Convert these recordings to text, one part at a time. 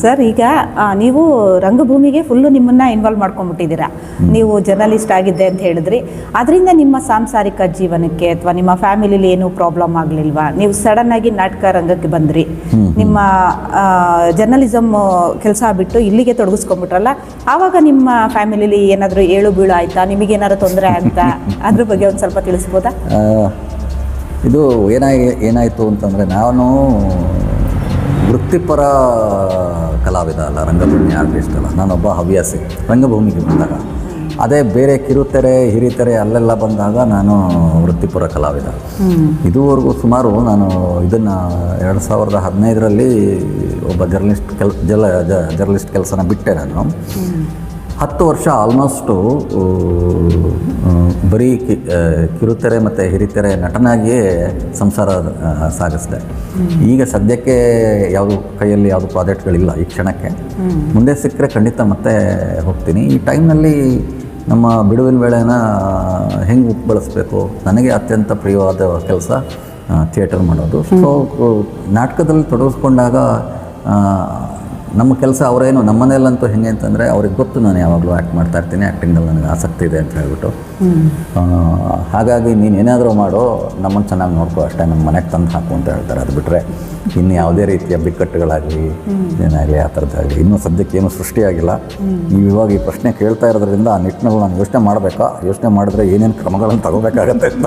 Sir, ಈಗ ನೀವು ರಂಗಭೂಮಿಗೆ ಫುಲ್ಲು ನಿಮ್ಮನ್ನು ಇನ್ವಾಲ್ವ್ ಮಾಡ್ಕೊಂಡ್ಬಿಟ್ಟಿದ್ದೀರಾ. ನೀವು ಜರ್ನಲಿಸ್ಟ್ ಆಗಿದ್ದೆ ಅಂತ ಹೇಳಿದ್ರಿ. ಅದರಿಂದ ನಿಮ್ಮ ಸಾಂಸಾರಿಕ ಜೀವನಕ್ಕೆ ಅಥವಾ ನಿಮ್ಮ ಫ್ಯಾಮಿಲಿಲಿ ಏನೂ ಪ್ರಾಬ್ಲಮ್ ಆಗಲಿಲ್ವಾ? ನೀವು ಸಡನ್ನಾಗಿ ನಾಟಕ ರಂಗಕ್ಕೆ ಬಂದ್ರಿ, ನಿಮ್ಮ ಜರ್ನಲಿಸಮ್ ಕೆಲಸ ಬಿಟ್ಟು ಇಲ್ಲಿಗೆ ತೊಡಗಿಸ್ಕೊಂಡ್ಬಿಟ್ರಲ್ಲ, ಆವಾಗ ನಿಮ್ಮ ಫ್ಯಾಮಿಲಿಲಿ ಏನಾದರೂ ಏಳು ಬೀಳು ಆಯಿತಾ? ನಿಮಗೇನಾದ್ರು ತೊಂದರೆ ಆಗುತ್ತಾ? ಅದ್ರ ಬಗ್ಗೆ ಒಂದು ಸ್ವಲ್ಪ ತಿಳಿಸ್ಬೋದಾ? ಇದು ಏನಾಯಿತು ಅಂತಂದರೆ, ನಾನು ವೃತ್ತಿಪರ ಕಲಾವಿದ ಅಲ್ಲ, ರಂಗಭೂಮಿ ಆರ್ಟಿಸ್ಟ್ ಅಲ್ಲ. ನಾನೊಬ್ಬ ಹವ್ಯಾಸಿ. ರಂಗಭೂಮಿಗೆ ಬಂದಾಗ ಅದೇ ಬೇರೆ ಕಿರುತೆರೆ ಹಿರಿತೆರೆ ಅಲ್ಲೆಲ್ಲ ಬಂದಾಗ ನಾನು ವೃತ್ತಿಪರ ಕಲಾವಿದ. ಇದುವರೆಗೂ ಸುಮಾರು ನಾನು ಇದನ್ನು 2015ರಲ್ಲಿ ಒಬ್ಬ ಜರ್ನಲಿಸ್ಟ್ ಕೆಲಸನ ಬಿಟ್ಟೆ. ನಾನು 10 ವರ್ಷ ಆಲ್ಮೋಸ್ಟು ಬರೀ ಕಿರುತೆರೆ ಮತ್ತು ಹಿರಿತೆರೆ ನಟನಾಗಿಯೇ ಸಂಸಾರ ಸಾಗಿಸಿದೆ. ಈಗ ಸದ್ಯಕ್ಕೆ ಯಾವುದು ಕೈಯಲ್ಲಿ ಯಾವುದು ಪ್ರಾಜೆಕ್ಟ್ಗಳಿಲ್ಲ ಈ ಕ್ಷಣಕ್ಕೆ. ಮುಂದೆ ಸಿಕ್ಕರೆ ಖಂಡಿತ ಮತ್ತೆ ಹೋಗ್ತೀನಿ. ಈ ಟೈಮ್ನಲ್ಲಿ ನಮ್ಮ ಬಿಡುವಿನ ವೇಳೆನ ಹೆಂಗೆ ಬಳಸಬೇಕು, ನನಗೆ ಅತ್ಯಂತ ಪ್ರಿಯವಾದ ಕೆಲಸ ಥಿಯೇಟರ್ ಮಾಡೋದು. ಸೊ ನಾಟಕದಲ್ಲಿ ತೊಡಗಿಸ್ಕೊಂಡಾಗ ನಮ್ಮ ಕೆಲಸ ಅವರೇನು ನಮ್ಮ ಮನೆಯಲ್ಲಂತೂ ಹೆಂಗೆ ಅಂತಂದರೆ, ಅವ್ರಿಗೆ ಗೊತ್ತು ನಾನು ಯಾವಾಗಲೂ ಆ್ಯಕ್ಟ್ ಮಾಡ್ತಾ ಇರ್ತೀನಿ, ಆ್ಯಕ್ಟಿಂಗಲ್ಲಿ ನನಗೆ ಆಸಕ್ತಿ ಇದೆ ಅಂತ ಹೇಳ್ಬಿಟ್ಟು. ಹಾಗಾಗಿ ನೀನು ಏನಾದರೂ ಮಾಡೋ, ನಮ್ಮನ್ನು ಚೆನ್ನಾಗಿ ನೋಡ್ಕೋ ಅಷ್ಟೇ, ನಮ್ಮ ಮನೆಗೆ ತಂದು ಹಾಕು ಅಂತ ಹೇಳ್ತಾರೆ. ಅದು ಬಿಟ್ಟರೆ ಇನ್ನು ಯಾವುದೇ ರೀತಿಯ ಬಿಕ್ಕಟ್ಟುಗಳಾಗಲಿ ಏನಾಗಲಿ ಆ ಥರದ್ದಾಗಲಿ ಇನ್ನೂ ಸದ್ಯಕ್ಕೆ ಏನೂ ಸೃಷ್ಟಿಯಾಗಿಲ್ಲ. ನೀವು ಇವಾಗ ಈ ಪ್ರಶ್ನೆ ಕೇಳ್ತಾ ಇರೋದ್ರಿಂದ ಆ ನಿಟ್ಟಿನಲ್ಲಿ ನಾನು ಯೋಚನೆ ಮಾಡಬೇಕಾ, ಯೋಚನೆ ಮಾಡಿದ್ರೆ ಏನೇನು ಕ್ರಮಗಳನ್ನು ತಗೋಬೇಕಾಗತ್ತೆ ಅಂತ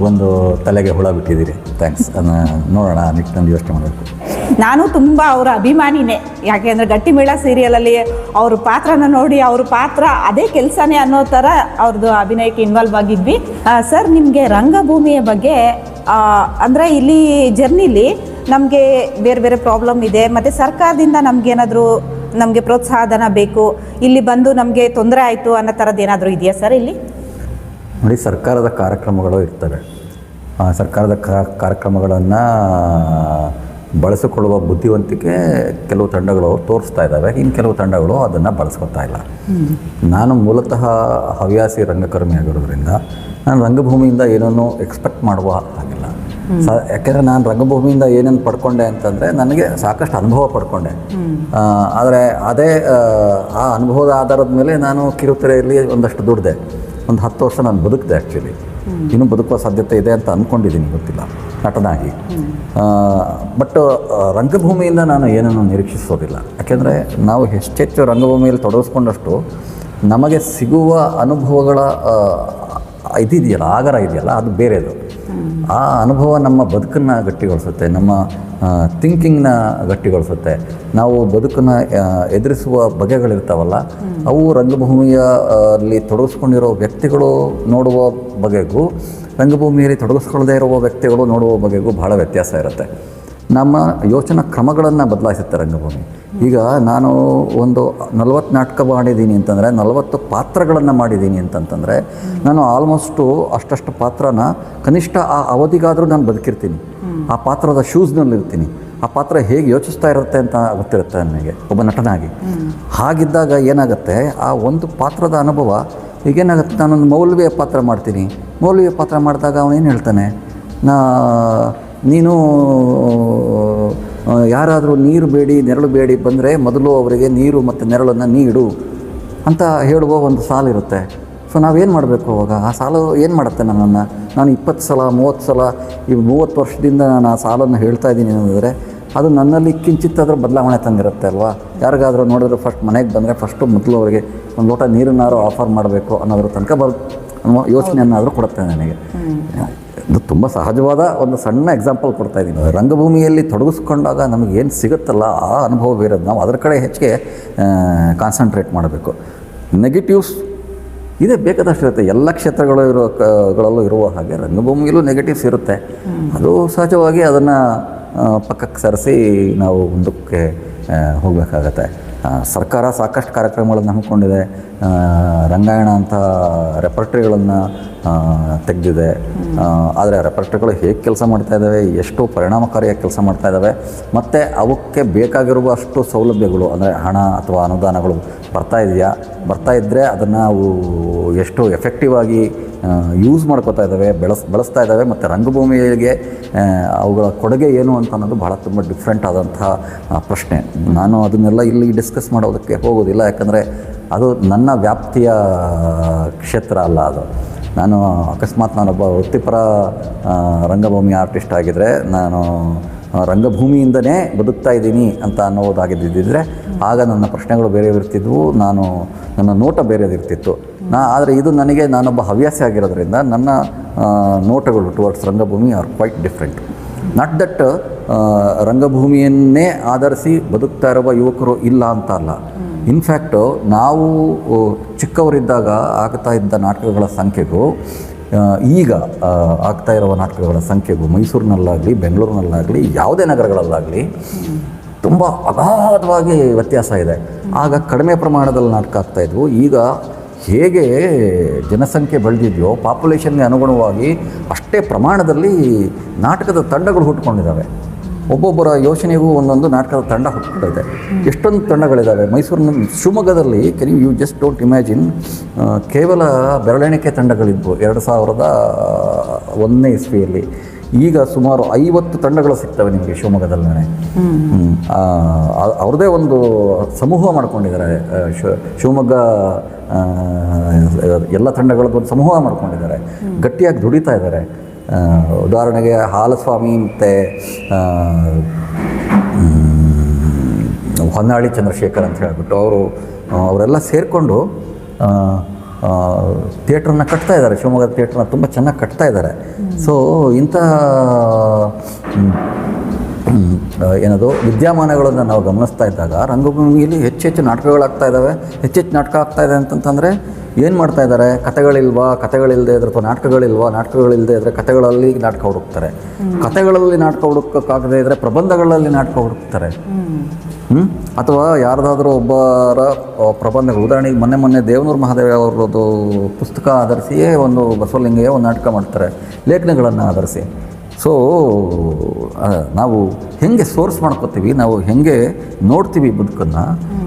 ಒಂದು ತಲೆಗೆ ಹುಳ ಬಿಟ್ಟಿದ್ದೀರಿ. ಥ್ಯಾಂಕ್ಸ್. ನೋಡೋಣ, ಆ ನಿಟ್ಟಿನಲ್ಲಿ ಯೋಚನೆ ಮಾಡಬೇಕು. ನಾನು ತುಂಬ ಅವರ ಅಭಿಮಾನಿನೇ. ಯಾಕೆಂದರೆ ಗಟ್ಟಿಮೇಳ ಸೀರಿಯಲಲ್ಲಿ ಅವ್ರ ಪಾತ್ರನ ನೋಡಿ, ಅವ್ರ ಪಾತ್ರ ಅದೇ ಕೆಲಸನೇ ಅನ್ನೋ ಥರ ಅವ್ರದ್ದು ಅಭಿನಯಕ್ಕೆ ಇನ್ವಾಲ್ವ್ ಆಗಿದ್ವಿ. ಸರ್, ನಿಮಗೆ ರಂಗಭೂಮಿಯ ಬಗ್ಗೆ ಅಂದರೆ ಇಲ್ಲಿ ಜರ್ನಿಲಿ ನಮಗೆ ಬೇರೆ ಬೇರೆ ಪ್ರಾಬ್ಲಮ್ ಇದೆ, ಮತ್ತು ಸರ್ಕಾರದಿಂದ ನಮಗೆ ಪ್ರೋತ್ಸಾಹಧನ ಬೇಕು, ಇಲ್ಲಿ ಬಂದು ನಮಗೆ ತೊಂದರೆ ಆಯಿತು ಅನ್ನೋ ಥರದ್ದು ಏನಾದರೂ ಇದೆಯಾ ಸರ್ ಇಲ್ಲಿ? ನೋಡಿ, ಸರ್ಕಾರದ ಕಾರ್ಯಕ್ರಮಗಳು ಇರ್ತವೆ. ಸರ್ಕಾರದ ಕಾರ್ಯಕ್ರಮಗಳನ್ನು ಬಳಸಿಕೊಳ್ಳುವ ಬುದ್ಧಿವಂತಿಕೆ ಕೆಲವು ತಂಡಗಳು ತೋರಿಸ್ತಾ ಇದ್ದಾವೆ, ಇನ್ನು ಕೆಲವು ತಂಡಗಳು ಅದನ್ನು ಬಳಸ್ಕೊತಾ ಇಲ್ಲ. ನಾನು ಮೂಲತಃ ಹವ್ಯಾಸಿ ರಂಗಕರ್ಮಿ ಆಗಿರೋದ್ರಿಂದ ನಾನು ರಂಗಭೂಮಿಯಿಂದ ಏನನ್ನೂ ಎಕ್ಸ್ಪೆಕ್ಟ್ ಮಾಡುವ ಹಾಗಿಲ್ಲ. ಯಾಕೆಂದರೆ ನಾನು ರಂಗಭೂಮಿಯಿಂದ ಏನೇನು ಪಡ್ಕೊಂಡೆ ಅಂತಂದರೆ, ನನಗೆ ಸಾಕಷ್ಟು ಅನುಭವ ಪಡ್ಕೊಂಡೆ. ಆದರೆ ಅದೇ ಆ ಅನುಭವದ ಆಧಾರದ ಮೇಲೆ ನಾನು ಕಿರುತೆರೆಯಲ್ಲಿ ಒಂದಷ್ಟು ದುಡ್ದೆ. ಒಂದು 10 ವರ್ಷ ನಾನು ಬದುಕಿದೆ. ಆ್ಯಕ್ಚುಲಿ ಇನ್ನೂ ಬದುಕುವ ಸಾಧ್ಯತೆ ಇದೆ ಅಂತ ಅಂದ್ಕೊಂಡಿದ್ದೀನಿ, ಗೊತ್ತಿಲ್ಲ, ನಟನಾಗಿ. ಬಟ್ ರಂಗಭೂಮಿಯಿಂದ ನಾನು ಏನನ್ನು ನಿರೀಕ್ಷಿಸೋದಿಲ್ಲ. ಯಾಕೆಂದರೆ ನಾವು ಹೆಚ್ಚೆಚ್ಚು ರಂಗಭೂಮಿಯಲ್ಲಿ ತೊಡಗಿಸ್ಕೊಂಡಷ್ಟು ನಮಗೆ ಸಿಗುವ ಅನುಭವಗಳ ಇದಿದೆಯಲ್ಲ, ಆಗರ ಇದೆಯಲ್ಲ, ಅದು ಬೇರೆದು. ಆ ಅನುಭವ ನಮ್ಮ ಬದುಕನ್ನು ಗಟ್ಟಿಗೊಳಿಸುತ್ತೆ, ನಮ್ಮ ಥಿಂಕಿಂಗ್ನ ಗಟ್ಟಿಗೊಳಿಸುತ್ತೆ. ನಾವು ಬದುಕನ್ನು ಎದುರಿಸುವ ಬಗೆಗಳಿರ್ತಾವಲ್ಲ, ಅವು ರಂಗಭೂಮಿಯಲ್ಲಿ ತೊಡಗಿಸ್ಕೊಂಡಿರೋ ವ್ಯಕ್ತಿಗಳು ನೋಡುವ ಬಗೆಗೂ ರಂಗಭೂಮಿಯಲ್ಲಿ ತೊಡಗಿಸ್ಕೊಳ್ಳದೇ ಇರುವ ವ್ಯಕ್ತಿಗಳು ನೋಡುವ ಬಗೆಗೂ ಭಾಳ ವ್ಯತ್ಯಾಸ ಇರುತ್ತೆ. ನಮ್ಮ ಯೋಚನಾ ಕ್ರಮಗಳನ್ನು ಬದಲಾಯಿಸುತ್ತೆ ರಂಗಭೂಮಿ. ಈಗ ನಾನು ಒಂದು 40 ನಾಟಕ ಮಾಡಿದ್ದೀನಿ ಅಂತಂದರೆ, 40 ಪಾತ್ರಗಳನ್ನು ಮಾಡಿದ್ದೀನಿ ಅಂತಂತಂದರೆ, ನಾನು ಆಲ್ಮೋಸ್ಟು ಅಷ್ಟು ಪಾತ್ರನ ಕನಿಷ್ಠ ಆ ಅವಧಿಗಾದರೂ ನಾನು ಬದುಕಿರ್ತೀನಿ. ಆ ಪಾತ್ರದ ಶೂಸ್ನಲ್ಲಿರ್ತೀನಿ. ಆ ಪಾತ್ರ ಹೇಗೆ ಯೋಚಿಸ್ತಾ ಇರುತ್ತೆ ಅಂತ ಗೊತ್ತಿರುತ್ತೆ ನನಗೆ ಒಬ್ಬ ನಟನಾಗಿ. ಹಾಗಿದ್ದಾಗ ಏನಾಗುತ್ತೆ, ಆ ಒಂದು ಪಾತ್ರದ ಅನುಭವ ಈಗೇನಾಗುತ್ತೆ, ನಾನೊಂದು ಮೌಲ್ವಿಯ ಪಾತ್ರ ಮಾಡ್ತೀನಿ. ಮೌಲ್ವಿಯ ಪಾತ್ರ ಮಾಡಿದಾಗ ಅವನೇನು ಹೇಳ್ತಾನೆ, ನೀನು ಯಾರಾದರೂ ನೀರು ಬೇಡಿ ನೆರಳು ಬೇಡಿ ಬಂದರೆ ಮೊದಲು ಅವರಿಗೆ ನೀರು ಮತ್ತು ನೆರಳನ್ನು ನೀಡು ಅಂತ ಹೇಳುವ ಒಂದು ಸಾಲಿರುತ್ತೆ. ಸೊ ನಾವೇನು ಮಾಡಬೇಕು ಅವಾಗ? ಆ ಸಾಲು ಏನು ಮಾಡುತ್ತೆ ನನ್ನನ್ನು? ನಾನು 20 ಸಲ 30 ಸಲ ಈ 30 ವರ್ಷದಿಂದ ನಾನು ಆ ಸಾಲನ್ನು ಹೇಳ್ತಾ ಇದ್ದೀನಿ ಅನ್ನೋದ್ರೆ, ಅದು ನನ್ನಲ್ಲಿ ಕಿಂಚಿತ್ತಾದರೂ ಬದಲಾವಣೆ ತಂದಿರುತ್ತೆ ಅಲ್ವಾ? ಯಾರಿಗಾದರೂ ನೋಡಿದ್ರೆ ಫಸ್ಟ್ ಮನೆಗೆ ಬಂದರೆ ಮೊದಲು ಅವರಿಗೆ ಒಂದು ಲೋಟ ನೀರನ್ನಾದರೂ ಆಫರ್ ಮಾಡಬೇಕು ಅನ್ನೋದ್ರ ತನಕ ಅನ್ನೋ ಯೋಚನೆಯನ್ನಾದರೂ ಕೊಡುತ್ತೆ ನನಗೆ. ಇದು ತುಂಬ ಸಹಜವಾದ ಒಂದು ಸಣ್ಣ ಎಕ್ಸಾಂಪಲ್ ಕೊಡ್ತಾ ಇದ್ದೀನಿ. ರಂಗಭೂಮಿಯಲ್ಲಿ ತೊಡಗಿಸ್ಕೊಂಡಾಗ ನಮಗೆ ಏನು ಸಿಗುತ್ತಲ್ಲ, ಆ ಅನುಭವ ಬೇರೆದು. ನಾವು ಅದರ ಕಡೆ ಹೆಚ್ಚಿಗೆ ಕಾನ್ಸಂಟ್ರೇಟ್ ಮಾಡಬೇಕು. ನೆಗೆಟಿವ್ಸ್ ಇದೇ ಬೇಕಾದಷ್ಟು ಇರುತ್ತೆ. ಎಲ್ಲ ಕ್ಷೇತ್ರಗಳಲ್ಲೂ ಇರುವ ಹಾಗೆ ರಂಗಭೂಮಿಯಲ್ಲೂ ನೆಗೆಟಿವ್ಸ್ ಇರುತ್ತೆ. ಅದು ಸಹಜವಾಗಿ ಅದನ್ನು ಪಕ್ಕಕ್ಕೆ ಸರಿಸಿ ನಾವು ಮುಂದಕ್ಕೆ ಹೋಗಬೇಕಾಗತ್ತೆ. ಸರ್ಕಾರ ಸಾಕಷ್ಟು ಕಾರ್ಯಕ್ರಮಗಳನ್ನು ಹಮ್ಮಿಕೊಂಡಿದೆ. ರಂಗಾಯಣ ಅಂತ ರೆಪರ್ಟ್ರಿಗಳನ್ನು ತೆಗೆದಿದೆ. ಆದರೆ ರೆಪರ್ಟರಿಗಳು ಹೇಗೆ ಕೆಲಸ ಮಾಡ್ತಾ ಇದ್ದಾವೆ, ಎಷ್ಟು ಪರಿಣಾಮಕಾರಿಯಾಗಿ ಕೆಲಸ ಮಾಡ್ತಾ ಇದ್ದಾವೆ, ಮತ್ತು ಅವಕ್ಕೆ ಬೇಕಾಗಿರುವಷ್ಟು ಸೌಲಭ್ಯಗಳು ಅಂದರೆ ಹಣ ಅಥವಾ ಅನುದಾನಗಳು ಬರ್ತಾ ಇದ್ದರೆ ಅದನ್ನು ಅವು ಎಷ್ಟು ಎಫೆಕ್ಟಿವ್ ಆಗಿ ಯೂಸ್ ಮಾಡ್ಕೋತಾ ಇದ್ದಾವೆ, ಬಳಸ್ತಾ ಇದ್ದಾವೆ, ಮತ್ತು ರಂಗಭೂಮಿಗೆ ಅವುಗಳ ಕೊಡುಗೆ ಏನು ಅಂತ ಅನ್ನೋದು ಭಾಳ ತುಂಬ ಡಿಫ್ರೆಂಟ್ ಆದಂಥ ಪ್ರಶ್ನೆ. ನಾನು ಅದನ್ನೆಲ್ಲ ಇಲ್ಲಿ ಡಿಸ್ಕಸ್ ಮಾಡೋದಕ್ಕೆ ಹೋಗೋದಿಲ್ಲ, ಯಾಕಂದರೆ ಅದು ನನ್ನ ವ್ಯಾಪ್ತಿಯ ಕ್ಷೇತ್ರ ಅಲ್ಲ. ಅದು ನಾನು ಅಕಸ್ಮಾತ್ ನಾನೊಬ್ಬ ವೃತ್ತಿಪರ ರಂಗಭೂಮಿ ಆರ್ಟಿಸ್ಟ್ ಆಗಿದ್ದರೆ, ನಾನು ರಂಗಭೂಮಿಯಿಂದನೇ ಬದುಕ್ತಾ ಇದ್ದೀನಿ ಅಂತ ಅನ್ನೋದಾಗಿದ್ದಿದ್ದರೆ ಆಗ ನನ್ನ ಪ್ರಶ್ನೆಗಳು ಬೇರೆ ಇರ್ತಿದ್ವು, ನನ್ನ ನೋಟ ಬೇರೆದಿರ್ತಿತ್ತು. ಆದರೆ ಇದು ನಾನೊಬ್ಬ ಹವ್ಯಾಸಿ ಆಗಿರೋದ್ರಿಂದ ನನ್ನ ನೋಟಗಳು ಟುವರ್ಡ್ಸ್ ರಂಗಭೂಮಿ are quite different. Not that ರಂಗಭೂಮಿಯನ್ನೇ ಆಧರಿಸಿ ಬದುಕ್ತಾ ಇರುವ ಯುವಕರು ಇಲ್ಲ ಅಂತ ಅಲ್ಲ. ಇನ್ಫ್ಯಾಕ್ಟು ನಾವು ಚಿಕ್ಕವರಿದ್ದಾಗ ಆಗ್ತಾ ಇದ್ದ ನಾಟಕಗಳ ಸಂಖ್ಯೆಗೂ ಈಗ ಆಗ್ತಾ ಇರುವ ನಾಟಕಗಳ ಸಂಖ್ಯೆಗೂ ಮೈಸೂರಿನಲ್ಲಾಗಲಿ ಬೆಂಗಳೂರಿನಲ್ಲಾಗಲಿ ಯಾವುದೇ ನಗರಗಳಲ್ಲಾಗಲಿ ತುಂಬ ಅಗಾಧವಾಗಿ ವ್ಯತ್ಯಾಸ ಇದೆ. ಆಗ ಕಡಿಮೆ ಪ್ರಮಾಣದಲ್ಲಿ ನಾಟಕ ಆಗ್ತಾಯಿದ್ವು. ಈಗ ಹೇಗೆ ಜನಸಂಖ್ಯೆ ಬೆಳೆದಿದೆಯೋ ಪಾಪ್ಯುಲೇಷನ್ಗೆ ಅನುಗುಣವಾಗಿ ಅಷ್ಟೇ ಪ್ರಮಾಣದಲ್ಲಿ ನಾಟಕದ ತಂಡಗಳು ಹುಟ್ಕೊಂಡಿದ್ದಾವೆ. ಒಬ್ಬೊಬ್ಬರ ಯೋಚನೆಗೂ ಒಂದೊಂದು ನಾಟಕದ ತಂಡ ಹುಟ್ಕೊಂಡಿದೆ. ಎಷ್ಟೊಂದು ತಂಡಗಳಿದ್ದಾವೆ ಮೈಸೂರಿನ. ಶಿವಮೊಗ್ಗದಲ್ಲಿ ಯು ಜಸ್ಟ್ ಡೋಂಟ್ ಇಮ್ಯಾಜಿನ್, ಕೇವಲ ಬೆರಳೆಣಿಕೆ ತಂಡಗಳಿದ್ವು 2001ನೇ ಇಸ್ವಿಯಲ್ಲಿ. ಈಗ ಸುಮಾರು 50 ತಂಡಗಳು ಸಿಗ್ತವೆ ನಿಮಗೆ ಶಿವಮೊಗ್ಗದಲ್ಲೇ. ಅವ್ರದ್ದೇ ಒಂದು ಸಮೂಹ ಮಾಡ್ಕೊಂಡಿದ್ದಾರೆ. ಶಿವಮೊಗ್ಗ ಎಲ್ಲ ತಂಡಗಳದ್ದು ಸಮೂಹ ಮಾಡ್ಕೊಂಡಿದ್ದಾರೆ, ಗಟ್ಟಿಯಾಗಿ ದುಡಿತಾ ಇದ್ದಾರೆ. ಉದಾಹರಣೆಗೆ ಹಾಲಸ್ವಾಮಿ ಮತ್ತು ಹೊನ್ನಾಳಿ ಚಂದ್ರಶೇಖರ್ ಅಂತ ಹೇಳಿಬಿಟ್ಟು ಅವರೆಲ್ಲ ಸೇರಿಕೊಂಡು ಥಿಯೇಟ್ರನ್ನ ಕಟ್ತಾ ಇದ್ದಾರೆ. ಶಿವಮೊಗ್ಗದ ಥಿಯೇಟ್ರನ್ನ ತುಂಬ ಚೆನ್ನಾಗಿ ಕಟ್ತಾ ಇದ್ದಾರೆ. ಸೊ ಇಂಥ ಏನದು ವಿದ್ಯಮಾನಗಳನ್ನು ನಾವು ಗಮನಿಸ್ತಾ ಇದ್ದಾಗ ರಂಗಭೂಮಿಯಲ್ಲಿ ಹೆಚ್ಚೆಚ್ಚು ನಾಟಕಗಳಾಗ್ತಾ ಇದ್ದಾವೆ. ಹೆಚ್ಚೆಚ್ಚು ನಾಟಕ ಆಗ್ತಾ ಇದೆ ಅಂತಂತಂದರೆ ಏನು ಮಾಡ್ತಾ ಇದ್ದಾರೆ? ಕಥೆಗಳಿಲ್ಲದೆ ಇದ್ರೆ ಅಥವಾ ನಾಟಕಗಳಿಲ್ಲದೆ ಇದ್ದರೆ ಕಥೆಗಳಲ್ಲಿ ನಾಟಕ ಹುಡುಕ್ತಾರೆ. ಕಥೆಗಳಲ್ಲಿ ನಾಟಕ ಹುಡುಕೋಕ್ಕಾಗದೇ ಇದ್ದರೆ ಪ್ರಬಂಧಗಳಲ್ಲಿ ನಾಟಕ ಹುಡುಕ್ತಾರೆ. ಅಥವಾ ಯಾರ್ದಾದ್ರೂ ಒಬ್ಬರ ಪ್ರಬಂಧಗಳು, ಉದಾಹರಣೆಗೆ ಮೊನ್ನೆ ದೇವನೂರು ಮಹಾದೇವ ಅವರದ್ದು ಪುಸ್ತಕ ಆಧರಿಸಿಯೇ ಒಂದು ಬಸವಲಿಂಗಯ್ಯ ಒಂದು ನಾಟಕ ಮಾಡ್ತಾರೆ, ಲೇಖನಗಳನ್ನು ಆಧರಿಸಿ. ಸೊ ನಾವು ಹೇಗೆ ಸೋರ್ಸ್ ಮಾಡ್ಕೋತೀವಿ, ನಾವು ಹೇಗೆ ನೋಡ್ತೀವಿ ಬದುಕನ್ನು,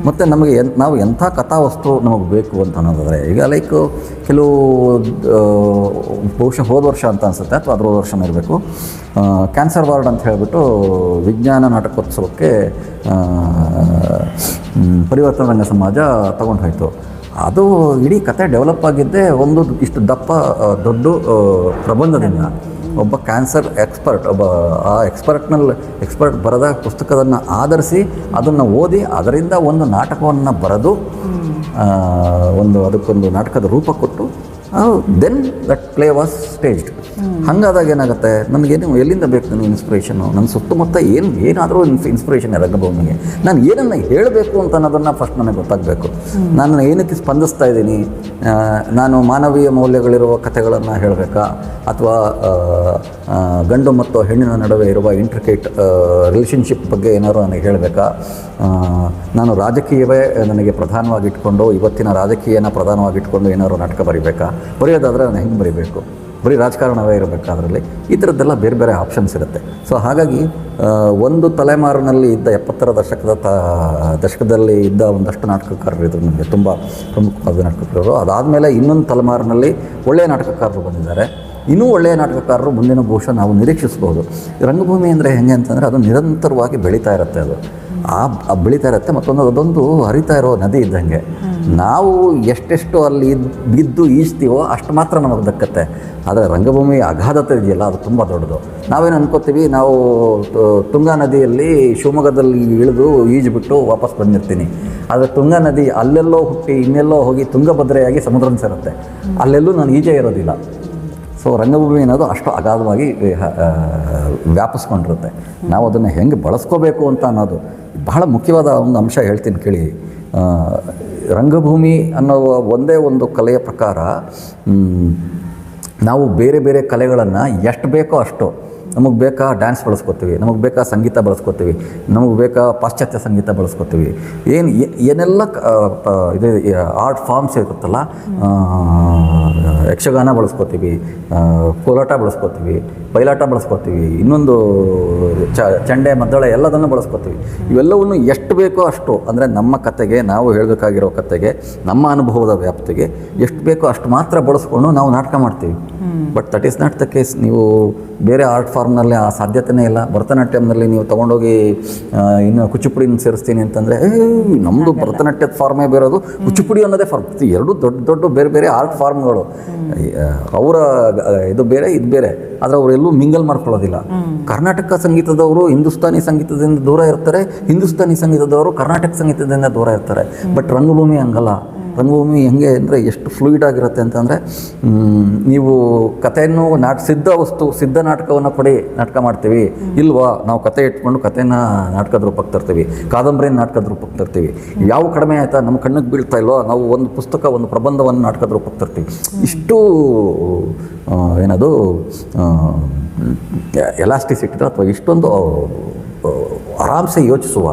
ಮತ್ತು ನಮಗೆ ನಾವು ಎಂಥ ಕಥಾವಸ್ತು ನಮಗೆ ಬೇಕು ಅಂತ ಅನ್ನೋದಾದರೆ, ಈಗ ಲೈಕ್ ಕೆಲವು ಬಹುಶಃ ಹೋದ ವರ್ಷ ಅಂತ ಅನಿಸುತ್ತೆ ಅಥವಾ ಅದರ ವರ್ಷನೇ ಇರಬೇಕು, ಕ್ಯಾನ್ಸರ್ ವಾರ್ಡ್ ಅಂತ ಹೇಳಿಬಿಟ್ಟು ವಿಜ್ಞಾನ ನಾಟಕೋತ್ಸವಕ್ಕೆ ಪರಿವರ್ತನಾ ರಂಗ ಸಮಾಜ ತಗೊಂಡು ಹೋಯಿತು. ಅದು ಇಡೀ ಕತೆ ಡೆವಲಪ್ ಆಗಿದ್ದೇ ಒಂದು ಇಷ್ಟು ದೊಡ್ಡ ಪ್ರಬಂಧದಿಂದ. ಒಬ್ಬ ಕ್ಯಾನ್ಸರ್ ಎಕ್ಸ್ಪರ್ಟ್, ಆ ಎಕ್ಸ್ಪರ್ಟ್ ಬರೆದ ಪುಸ್ತಕವನ್ನು ಆಧರಿಸಿ ಅದನ್ನು ಓದಿ ಅದರಿಂದ ಒಂದು ನಾಟಕವನ್ನು ಬರೆದು ಅದಕ್ಕೊಂದು ನಾಟಕದ ರೂಪ ಕೊಟ್ಟು then that play was staged. ಹಾಗಾದಾಗ ಏನಾಗುತ್ತೆ, ನನಗೇನು ಎಲ್ಲಿಂದ ಬೇಕು ನನಗೆ ಇನ್ಸ್ಪಿರೇಷನು? ನನ್ನ ಸುತ್ತಮುತ್ತ ಏನಾದರೂ ಇನ್ಸ್ಪಿರೇಷನ್ ರಂಗಭೂಮಿಗೆ ನಾನು ಏನನ್ನು ಹೇಳಬೇಕು ಅಂತ ಅನ್ನೋದನ್ನು ಫಸ್ಟ್ ನನಗೆ ಗೊತ್ತಾಗಬೇಕು. ನಾನು ಏನಕ್ಕೆ ಸ್ಪಂದಿಸ್ತಾ ಇದ್ದೀನಿ? ನಾನು ಮಾನವೀಯ ಮೌಲ್ಯಗಳಿರುವ ಕಥೆಗಳನ್ನು ಹೇಳಬೇಕಾ, ಅಥವಾ ಗಂಡು ಮತ್ತು ಹೆಣ್ಣಿನ ನಡುವೆ ಇರುವ ಇಂಟ್ರಿಕೇಟ್ ರಿಲೇಷನ್ಶಿಪ್ ಬಗ್ಗೆ ಏನಾದರೂ ನನಗೆ ಹೇಳಬೇಕಾ? ನಾನು ರಾಜಕೀಯವೇ ನನಗೆ ಪ್ರಧಾನವಾಗಿಟ್ಕೊಂಡು, ಇವತ್ತಿನ ರಾಜಕೀಯನ ಪ್ರಧಾನವಾಗಿಟ್ಕೊಂಡು ಏನಾದರೂ ನಾಟಕ ಬರೀಬೇಕಾ? ಬರೆಯೋದಾದರೆ ನಾನು ಹೆಂಗೆ ಬರೀಬೇಕು? ಬರೀ ರಾಜಕಾರಣವೇ ಇರಬೇಕು ಅದರಲ್ಲಿ? ಈ ಥರದ್ದೆಲ್ಲ ಬೇರೆ ಬೇರೆ ಆಪ್ಷನ್ಸ್ ಇರುತ್ತೆ. ಸೊ ಹಾಗಾಗಿ ಒಂದು ತಲೆಮಾರಿನಲ್ಲಿ ಇದ್ದ 70ರ ದಶಕದಲ್ಲಿ ಇದ್ದ ಒಂದಷ್ಟು ನಾಟಕಕಾರರು ಇದ್ರು ನಮಗೆ, ತುಂಬ ಪ್ರಮುಖವಾದ ನಾಟಕಕಾರರು. ಅದಾದಮೇಲೆ ಇನ್ನೊಂದು ತಲೆಮಾರಿನಲ್ಲಿ ಒಳ್ಳೆಯ ನಾಟಕಕಾರರು ಬಂದಿದ್ದಾರೆ. ಇನ್ನೂ ಒಳ್ಳೆಯ ನಾಟಕಕಾರರು ಮುಂದಿನ ಬಹುಶಃ ನಾವು ನಿರೀಕ್ಷಿಸ್ಬೋದು. ರಂಗಭೂಮಿ ಅಂದರೆ ಹೆಂಗೆ ಅಂತಂದರೆ ಅದು ನಿರಂತರವಾಗಿ ಬೆಳೀತಾ ಇರುತ್ತೆ. ಅದು ಬೆಳೀತಾ ಇರುತ್ತೆ. ಮತ್ತೊಂದು ಅದೊಂದು ಹರಿತಾ ಇರೋ ನದಿ ಇದ್ದಂಗೆ. ನಾವು ಎಷ್ಟೆಷ್ಟು ಅಲ್ಲಿ ಬಿದ್ದು ಈಜ್ತೀವೋ ಅಷ್ಟು ಮಾತ್ರ ನಮಗೆ ದಕ್ಕತ್ತೆ. ಆದರೆ ರಂಗಭೂಮಿ ಅಗಾಧತೆ ಇದೆಯಲ್ಲ, ಅದು ತುಂಬ ದೊಡ್ಡದು. ನಾವೇನು ಅನ್ಕೋತೀವಿ, ನಾವು ತುಂಗಾ ನದಿಯಲ್ಲಿ ಶಿವಮೊಗ್ಗದಲ್ಲಿ ಇಳಿದು ಈಜ್ಬಿಟ್ಟು ವಾಪಸ್ ಬಂದಿರ್ತೀನಿ. ಆದರೆ ತುಂಗಾ ನದಿ ಅಲ್ಲೆಲ್ಲೋ ಹುಟ್ಟಿ ಇನ್ನೆಲ್ಲೋ ಹೋಗಿ ತುಂಗಭದ್ರೆಯಾಗಿ ಸಮುದ್ರನ ಸೇರುತ್ತೆ. ಅಲ್ಲೆಲ್ಲೂ ನಾನು ಈಜೇ ಇರೋದಿಲ್ಲ. ಸೊ ರಂಗಭೂಮಿ ಅನ್ನೋದು ಅಷ್ಟು ಅಗಾಧವಾಗಿ ವ್ಯಾಪಿಸ್ಕೊಂಡಿರುತ್ತೆ. ನಾವು ಅದನ್ನು ಹೆಂಗೆ ಬಳಸ್ಕೋಬೇಕು ಅಂತ ಅನ್ನೋದು ಬಹಳ ಮುಖ್ಯವಾದ ಒಂದು ಅಂಶ ಹೇಳ್ತೀನಿ ಕೇಳಿ. ರಂಗಭೂಮಿ ಅನ್ನೋ ಒಂದೇ ಒಂದು ಕಲೆಯ ಪ್ರಕಾರ ನಾವು ಬೇರೆ ಬೇರೆ ಕಲೆಗಳನ್ನು ಎಷ್ಟು ಬೇಕೋ ಅಷ್ಟು ನಮಗೆ ಬೇಕಾ ಡ್ಯಾನ್ಸ್ ಬಳಸ್ಕೊತೀವಿ, ನಮಗೆ ಬೇಕಾ ಸಂಗೀತ ಬಳಸ್ಕೊತೀವಿ, ನಮಗೆ ಬೇಕಾ ಪಾಶ್ಚಾತ್ಯ ಸಂಗೀತ ಬಳಸ್ಕೊತೀವಿ. ಏನೆಲ್ಲ ಇದು ಆರ್ಟ್ ಫಾರ್ಮ್ಸ್ ಇರುತ್ತಲ್ಲ, ಯಕ್ಷಗಾನ ಬಳಸ್ಕೊತೀವಿ, ಕೋಲಾಟ ಬಳಸ್ಕೊತೀವಿ, ಬಯಲಾಟ ಬಳಸ್ಕೊತೀವಿ, ಇನ್ನೊಂದು ಚಂಡೆ ಮದ್ದಳೆ ಎಲ್ಲದನ್ನು ಬಳಸ್ಕೊತೀವಿ. ಇವೆಲ್ಲವನ್ನು ಎಷ್ಟು ಬೇಕೋ ಅಷ್ಟು, ಅಂದರೆ ನಮ್ಮ ಕತೆಗೆ, ನಾವು ಹೇಳಬೇಕಾಗಿರೋ ಕತೆಗೆ, ನಮ್ಮ ಅನುಭವದ ವ್ಯಾಪ್ತಿಗೆ ಎಷ್ಟು ಬೇಕೋ ಅಷ್ಟು ಮಾತ್ರ ಬಳಸ್ಕೊಂಡು ನಾವು ನಾಟಕ ಮಾಡ್ತೀವಿ. But that is not the case. ನೀವು ಬೇರೆ ಆರ್ಟ್ ಫಾರ್ಮ್ನಲ್ಲಿ ಆ ಸಾಧ್ಯತೆಯೇ ಇಲ್ಲ. ಭರತನಾಟ್ಯಂನಲ್ಲಿ ನೀವು ತೊಗೊಂಡೋಗಿ ಇನ್ನು ಕುಚಿಪುಡಿನ ಸೇರಿಸ್ತೀನಿ ಅಂತಂದರೆ, ನಮ್ಮದು ಭರತನಾಟ್ಯದ ಫಾರ್ಮೇ ಬೇರೋದು, ಕುಚಿಪುಡಿ ಅನ್ನೋದೇ ಫಾರ್ಮ್. ಎರಡು ದೊಡ್ಡ ದೊಡ್ಡ ಬೇರೆ ಬೇರೆ ಆರ್ಟ್ ಫಾರ್ಮ್ಗಳು. ಅವರ ಇದು ಬೇರೆ, ಇದು ಬೇರೆ, ಆದರೆ ಅವರೆಲ್ಲೂ ಮಿಂಗಲ್ ಮಾಡ್ಕೊಳ್ಳೋದಿಲ್ಲ. ಕರ್ನಾಟಕ ಸಂಗೀತದವರು ಹಿಂದೂಸ್ತಾನಿ ಸಂಗೀತದಿಂದ ದೂರ ಇರ್ತಾರೆ, ಹಿಂದೂಸ್ತಾನಿ ಸಂಗೀತದವರು ಕರ್ನಾಟಕ ಸಂಗೀತದಿಂದ ದೂರ ಇರ್ತಾರೆ. ಬಟ್ ರಂಗಭೂಮಿ ಹಂಗಲ್ಲ. ರಂಗಭೂಮಿ ಹೆಂಗೆ ಅಂದರೆ ಎಷ್ಟು ಫ್ಲೂಯಿಡ್ ಆಗಿರುತ್ತೆ ಅಂತಂದರೆ, ನೀವು ಕಥೆಯನ್ನು ಸಿದ್ಧ ವಸ್ತು, ಸಿದ್ಧ ನಾಟಕವನ್ನು ಕೊಡಿ, ನಾಟಕ ಮಾಡ್ತೀವಿ. ಇಲ್ವಾ, ನಾವು ಕತೆ ಇಟ್ಕೊಂಡು ಕಥೆನ ನಾಟಕದ ರೂಪಕ್ಕೆ ತರ್ತೀವಿ, ಕಾದಂಬರಿನ ನಾಟಕದ ರೂಪಕ್ಕೆ ತರ್ತೀವಿ. ಯಾವ ಕಡಿಮೆ ಆಯಿತಾ, ನಮ್ಮ ಕಣ್ಣಿಗೆ ಬೀಳ್ತಾ ಇಲ್ವೋ, ನಾವು ಒಂದು ಪುಸ್ತಕ, ಒಂದು ಪ್ರಬಂಧವನ್ನು ನಾಟಕದ ರೂಪಕ್ಕೆ ತರ್ತೀವಿ. ಇಷ್ಟು ಏನದು ಎಲಾಸ್ಟಿಸಿಟಿ ಅಥವಾ ಇಷ್ಟೊಂದು ಆರಾಮ್ಸೆ ಯೋಚಿಸುವ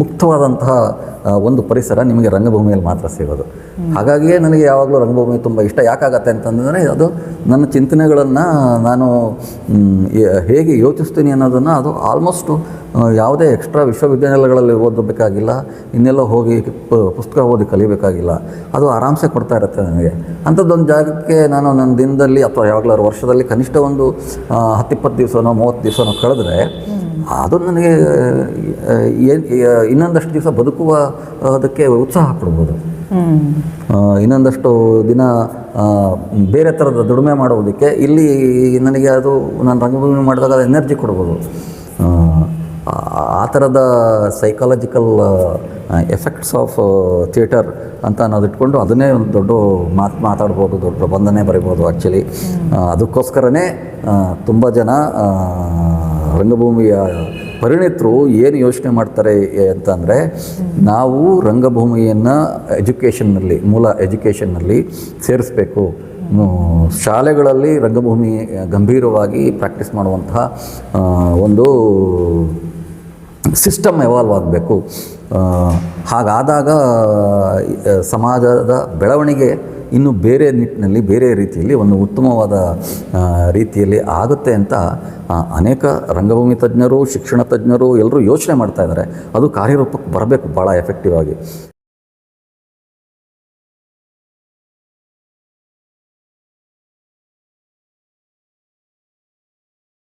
ಮುಕ್ತವಾದಂತಹ ಒಂದು ಪರಿಸರ ನಿಮಗೆ ರಂಗಭೂಮಿಯಲ್ಲಿ ಮಾತ್ರ ಸಿಗೋದು. ಹಾಗಾಗಿಯೇ ನನಗೆ ಯಾವಾಗಲೂ ರಂಗಭೂಮಿ ತುಂಬ ಇಷ್ಟ. ಯಾಕಾಗತ್ತೆ ಅಂತಂದರೆ, ಅದು ನನ್ನ ಚಿಂತನೆಗಳನ್ನು ನಾನು ಹೇಗೆ ಯೋಚಿಸ್ತೀನಿ ಅನ್ನೋದನ್ನು, ಅದು ಆಲ್ಮೋಸ್ಟು ಯಾವುದೇ ಎಕ್ಸ್ಟ್ರಾ ವಿಶ್ವವಿದ್ಯಾನಿಲಯಗಳಲ್ಲಿ ಓದಬೇಕಾಗಿಲ್ಲ, ಇನ್ನೆಲ್ಲೋ ಹೋಗಿ ಪುಸ್ತಕ ಓದಿ ಕಲಿಬೇಕಾಗಿಲ್ಲ. ಅದು ಆರಾಮ್ಸೆ ಕೊಡ್ತಾ ಇರುತ್ತೆ ನನಗೆ. ಅಂಥದ್ದೊಂದು ಜಾಗಕ್ಕೆ ನಾನು ನನ್ನ ದಿನದಲ್ಲಿ ಅಥವಾ ಯಾವಾಗಲಾರು ವರ್ಷದಲ್ಲಿ ಕನಿಷ್ಠ ಒಂದು 10-20 ದಿವಸನೋ 30 ದಿವಸನೋ ಕಳೆದ್ರೆ, ಅದು ನನಗೆ ಇನ್ನೊಂದಷ್ಟು ದಿವಸ ಬದುಕುವ ಅದಕ್ಕೆ ಉತ್ಸಾಹ ಕೊಡ್ಬೋದು. ಇನ್ನೊಂದಷ್ಟು ದಿನ ಬೇರೆ ಥರದ ದುಡಿಮೆ ಮಾಡೋದಕ್ಕೆ ಇಲ್ಲಿ ನನಗೆ ಅದು ನಾನು ರಂಗಭೂಮಿ ಮಾಡಿದಾಗ ಅದು ಎನರ್ಜಿ ಕೊಡ್ಬೋದು. ಆ ಥರದ ಸೈಕಾಲಜಿಕಲ್ ಎಫೆಕ್ಟ್ಸ್ ಆಫ್ ಥಿಯೇಟರ್ ಅಂತ ಅನ್ನೋದು ಇಟ್ಕೊಂಡು ಅದನ್ನೇ ಒಂದು ದೊಡ್ಡ ಮಾತಾಡ್ಬೋದು, ದೊಡ್ಡ ಪ್ರಬಂಧನೇ ಬರಿಬೋದು ಆ್ಯಕ್ಚುಲಿ. ಅದಕ್ಕೋಸ್ಕರನೇ ತುಂಬ ಜನ ರಂಗಭೂಮಿಯ ಪರಿಣಿತರು ಏನು ಯೋಚನೆ ಮಾಡ್ತಾರೆ ಅಂತಂದರೆ, ನಾವು ರಂಗಭೂಮಿಯನ್ನು ಎಜುಕೇಷನ್ನಲ್ಲಿ, ಮೂಲ ಎಜುಕೇಷನ್ನಲ್ಲಿ ಸೇರಿಸ್ಬೇಕು. ಶಾಲೆಗಳಲ್ಲಿ ರಂಗಭೂಮಿ ಗಂಭೀರವಾಗಿ ಪ್ರಾಕ್ಟೀಸ್ ಮಾಡುವಂತಹ ಒಂದು ಸಿಸ್ಟಮ್ ಎವಾಲ್ವ್ ಆಗಬೇಕು. ಹಾಗಾದಾಗ ಸಮಾಜದ ಬೆಳವಣಿಗೆ ಇನ್ನು ಬೇರೆ ನಿಟ್ಟಿನಲ್ಲಿ, ಬೇರೆ ರೀತಿಯಲ್ಲಿ, ಒಂದು ಉತ್ತಮವಾದ ರೀತಿಯಲ್ಲಿ ಆಗುತ್ತೆ ಅಂತ ಅನೇಕ ರಂಗಭೂಮಿ ತಜ್ಞರು, ಶಿಕ್ಷಣ ತಜ್ಞರು ಎಲ್ಲರೂ ಯೋಚನೆ ಮಾಡ್ತಾ ಇದ್ದಾರೆ. ಅದು ಕಾರ್ಯರೂಪಕ್ಕೆ ಬರಬೇಕು ಭಾಳ ಎಫೆಕ್ಟಿವ್ ಆಗಿ.